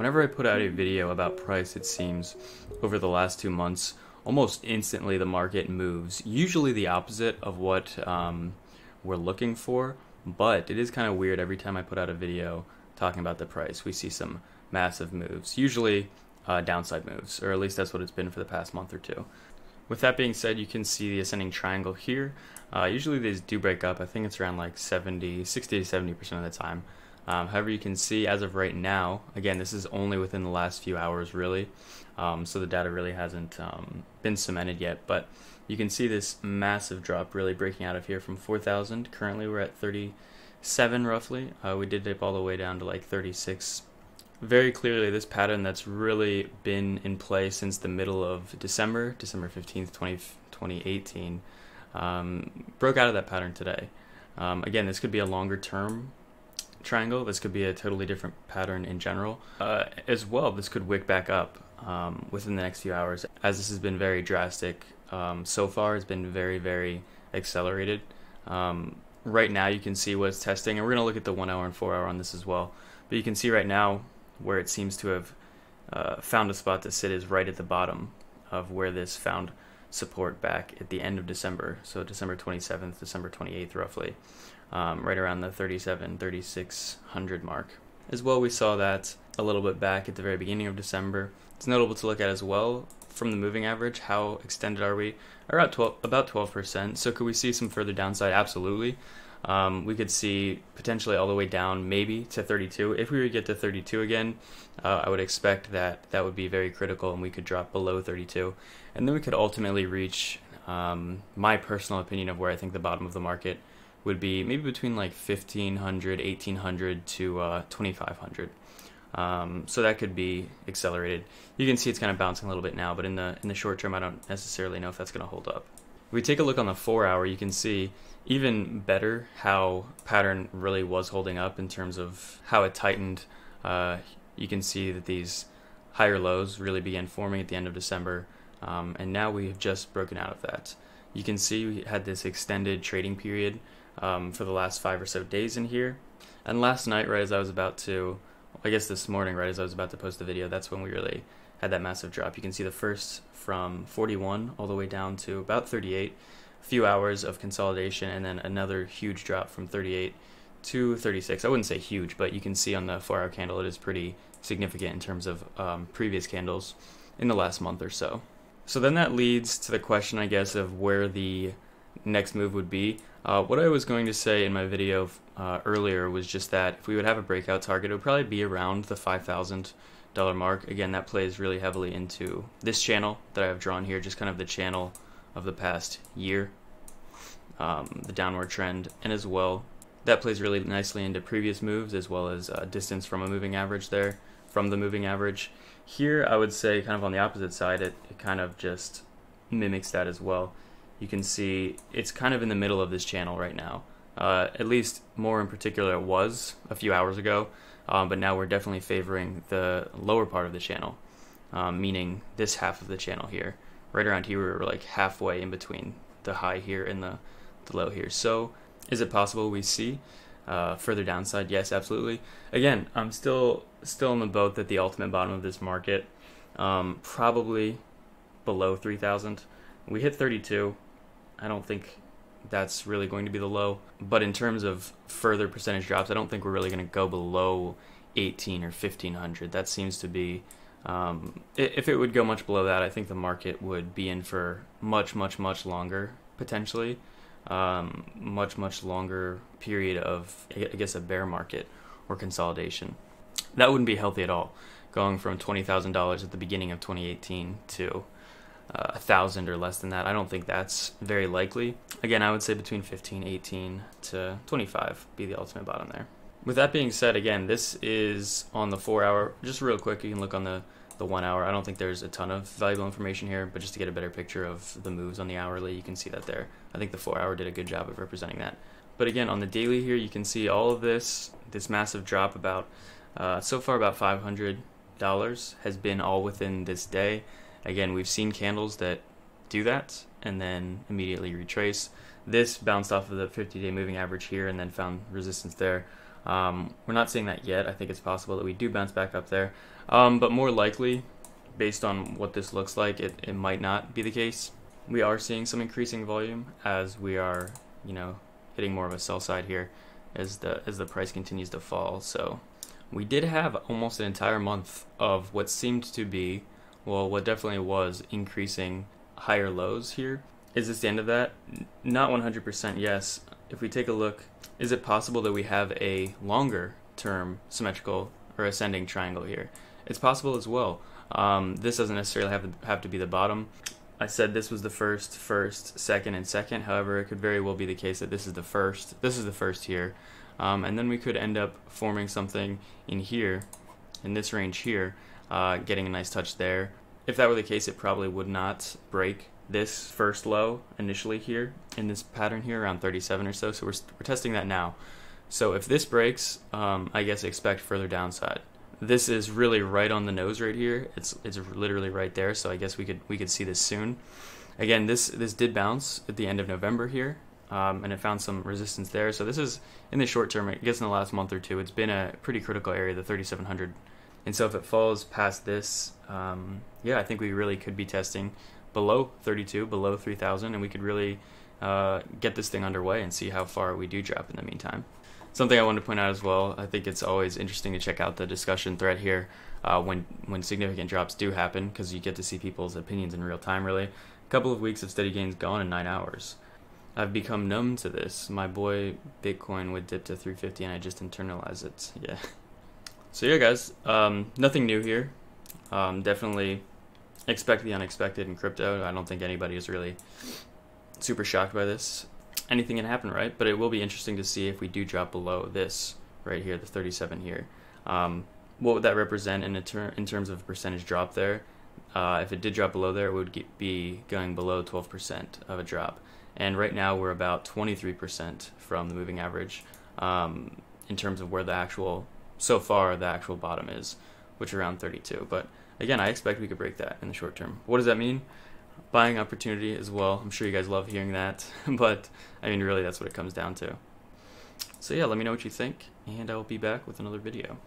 Whenever I put out a video about price, it seems over the last 2 months, almost instantly the market moves. Usually the opposite of what we're looking for, but it is kind of weird every time I put out a video talking about the price. We see some massive moves, usually downside moves, or at least that's what it's been for the past month or two. With that being said, you can see the ascending triangle here. Usually these do break up. I think it's around like 60 to 70% of the time. However, you can see as of right now, again, this is only within the last few hours really, so the data really hasn't been cemented yet, but you can see this massive drop really breaking out of here from 4,000. Currently we're at 37 roughly. We did dip all the way down to like 36. Very clearly this pattern that's really been in play since the middle of December 15th, 2018, broke out of that pattern today. Again, this could be a longer term triangle. This could be a totally different pattern in general. As well, this could wick back up within the next few hours, as this has been very drastic. So far, it's been very, very accelerated. Right now, you can see what it's testing, and we're going to look at the 1 hour and 4 hour on this as well. But you can see right now where it seems to have found a spot to sit is right at the bottom of where this found support back at the end of December. So December 27th, December 28th, roughly. Right around the 3600 mark. As well, we saw that a little bit back at the very beginning of December. It's notable to look at as well from the moving average. How extended are we? About 12%. So could we see some further downside? Absolutely. We could see potentially all the way down maybe to 32. If we were to get to 32 again, I would expect that that would be very critical and we could drop below 32. And then we could ultimately reach my personal opinion of where I think the bottom of the market would be, maybe between like 1,500, 1,800 to 2,500. So that could be accelerated. You can see it's kind of bouncing a little bit now, but in the short term, I don't necessarily know if that's going to hold up. If we take a look on the 4 hour, you can see even better how pattern really was holding up in terms of how it tightened. You can see that these higher lows really began forming at the end of December, and now we have just broken out of that. You can see we had this extended trading period for the last 5 or so days in here. And last night, right as I was about to, I guess this morning, right as I was about to post the video, that's when we really had that massive drop. You can see the first from 41 all the way down to about 38, a few hours of consolidation, and then another huge drop from 38 to 36. I wouldn't say huge, but you can see on the 4 hour candle it is pretty significant in terms of previous candles in the last month or so. So then that leads to the question, I guess, of where the next move would be. What I was going to say in my video earlier was just that if we would have a breakout target, it would probably be around the $5,000 mark. Again, that plays really heavily into this channel that I have drawn here, just kind of the channel of the past year, the downward trend, and as well, that plays really nicely into previous moves, as well as distance from a moving average there, from the moving average. Here, I would say kind of on the opposite side, it kind of just mimics that as well. You can see it's kind of in the middle of this channel right now. At least more in particular it was a few hours ago, but now we're definitely favoring the lower part of the channel, meaning this half of the channel here. Right around here we're like halfway in between the high here and the low here. So is it possible we see further downside? Yes, absolutely. Again, I'm still in the boat that the ultimate bottom of this market, probably below 3,000. We hit 32. I don't think that's really going to be the low, but in terms of further percentage drops, I don't think we're really going to go below 18 or 1,500. That seems to be, if it would go much below that, I think the market would be in for much longer, potentially, much longer period of, I guess, a bear market or consolidation. That wouldn't be healthy at all, going from $20,000 at the beginning of 2018 to 1,000 or less than that. I don't think that's very likely. Again, I would say between 15, 18 to 25 be the ultimate bottom there. With that being said, again, this is on the 4 hour. Just real quick, you can look on the 1 hour. I don't think there's a ton of valuable information here, but just to get a better picture of the moves on the hourly, you can see that there. I think the 4 hour did a good job of representing that. But again, on the daily here, you can see all of this massive drop about, so far about $500 has been all within this day. Again, we've seen candles that do that and then immediately retrace. This bounced off of the 50-day moving average here and then found resistance there. We're not seeing that yet. I think it's possible that we do bounce back up there, but more likely, based on what this looks like, it might not be the case. We are seeing some increasing volume as we are, hitting more of a sell side here as the price continues to fall. So we did have almost an entire month of what seemed to be, well, what definitely was increasing higher lows here. Is this the end of that? Not 100% yes. If we take a look, is it possible that we have a longer term symmetrical or ascending triangle here? It's possible as well. This doesn't necessarily have to be the bottom. I said this was the first, second, and second. However, it could very well be the case that this is the first. This is the first here. And then we could end up forming something in here, in this range here, getting a nice touch there. If that were the case, it probably would not break this first low initially here in this pattern here around 37 or so. So we're testing that now. So if this breaks, I guess expect further downside. This is really right on the nose right here. It's literally right there. So I guess we could see this soon. Again, this did bounce at the end of November here, and it found some resistance there. So this is in the short term. I guess in the last month or two, it's been a pretty critical area, the 3,700. And so if it falls past this, yeah, I think we really could be testing below 32, below 3,000, and we could really get this thing underway and see how far we do drop in the meantime. Something I wanted to point out as well, I think it's always interesting to check out the discussion thread here when significant drops do happen, because you get to see people's opinions in real time, really. A couple of weeks of steady gains gone in 9 hours. I've become numb to this. My boy Bitcoin would dip to 350 and I just internalize it. Yeah. So yeah, guys, nothing new here. Definitely expect the unexpected in crypto. I don't think anybody is really super shocked by this. Anything can happen, right? But it will be interesting to see if we do drop below this right here, the 37 here. What would that represent in terms of a percentage drop there? If it did drop below there, it would be going below 12% of a drop. And right now we're about 23% from the moving average in terms of where the actual bottom is, which is around 32. But again, I expect we could break that in the short term. What does that mean? Buying opportunity as well. I'm sure you guys love hearing that, but I mean, really, that's what it comes down to. So yeah, let me know what you think, and I will be back with another video.